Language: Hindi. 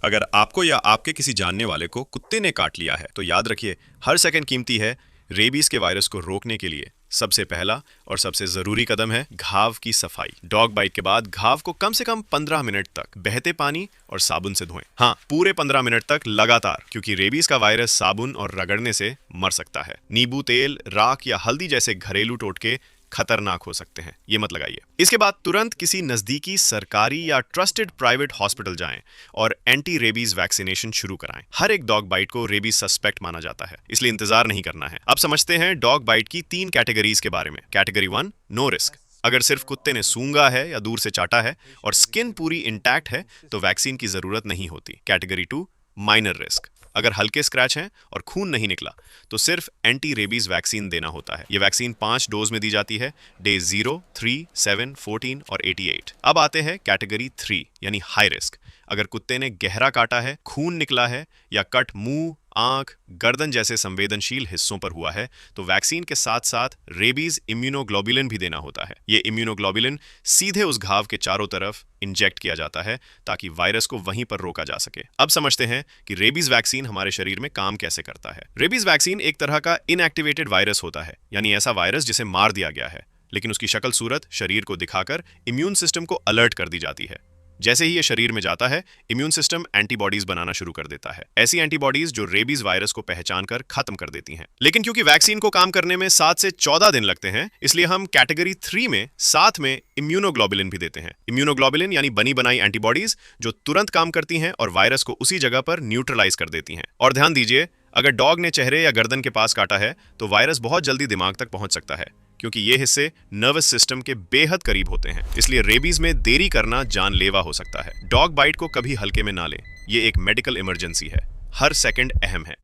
अगर आपको या आपके किसी जानने वाले को कुत्ते ने काट लिया है तो याद रखिए, हर सेकंड कीमती है। रेबीज के वायरस को रोकने के लिए सबसे पहला और सबसे जरूरी कदम है घाव की सफाई। डॉग बाइट के बाद घाव को कम से कम 15 मिनट तक बहते पानी और साबुन से धोएं। हाँ, पूरे 15 मिनट तक लगातार, क्योंकि रेबीज का वायरस साबुन और रगड़ने से मर सकता है। नींबू तेल, राख या हल्दी जैसे घरेलू टोटके खतरनाक हो सकते हैं, ये मत लगाइए। इसके बाद तुरंत किसी नजदीकी सरकारी या ट्रस्टेड प्राइवेट हॉस्पिटल जाएं और एंटी रेबीज वैक्सीनेशन शुरू कराएं। हर एक डॉग बाइट को रेबीज सस्पेक्ट माना जाता है, इसलिए इंतजार नहीं करना है। अब समझते हैं डॉग बाइट की 3 कैटेगरीज के बारे में। Category 1, no risk. अगर सिर्फ कुत्ते ने सूंघा है या दूर से चाटा है और स्किन पूरी इंटैक्ट है तो वैक्सीन की जरूरत नहीं होती। Category 2, minor risk. अगर हल्के स्क्रैच हैं और खून नहीं निकला तो सिर्फ एंटी रेबीज वैक्सीन देना होता है। यह वैक्सीन 5 डोज में दी जाती है, डे 0, 3, 7, 14 और 88। अब आते हैं कैटेगरी 3 यानी हाई रिस्क। अगर कुत्ते ने गहरा काटा है, खून निकला है या कट मुंह, आंख, गर्दन जैसे संवेदनशील हिस्सों पर हुआ है तो वैक्सीन के साथ साथ रेबीज इम्यूनोग्लोबुलिन भी देना होता है। ये इम्यूनोग्लोबुलिन सीधे उस घाव के चारों तरफ इंजेक्ट किया जाता है ताकि वायरस को वहीं पर रोका जा सके। अब समझते हैं कि रेबीज वैक्सीन हमारे शरीर में काम कैसे करता है। रेबीज वैक्सीन एक तरह का इनएक्टिवेटेड वायरस होता है, यानी ऐसा वायरस जिसे मार दिया गया है, लेकिन उसकी शक्ल सूरत शरीर को दिखाकर इम्यून सिस्टम को अलर्ट कर दी जाती है। जैसे ही ये शरीर में जाता है, इम्यून सिस्टम एंटीबॉडीज बनाना शुरू कर देता है, ऐसी एंटीबॉडीज जो रेबीज वायरस को पहचान कर खत्म कर देती हैं। लेकिन क्योंकि वैक्सीन को काम करने में 7 से 14 दिन लगते हैं, इसलिए हम कैटेगरी 3 में साथ में इम्यूनोग्लोबुलिन भी देते हैं। इम्यूनोग्लोबुलिन यानी बनी बनाई एंटीबॉडीज जो तुरंत काम करती हैं और वायरस को उसी जगह पर न्यूट्रलाइज कर देती हैं। और ध्यान दीजिए, अगर डॉग ने चेहरे या गर्दन के पास काटा है तो वायरस बहुत जल्दी दिमाग तक पहुंच सकता है, क्योंकि ये हिस्से नर्वस सिस्टम के बेहद करीब होते हैं। इसलिए रेबीज में देरी करना जानलेवा हो सकता है। डॉग बाइट को कभी हल्के में ना लें, ये एक मेडिकल इमरजेंसी है। हर सेकंड अहम है।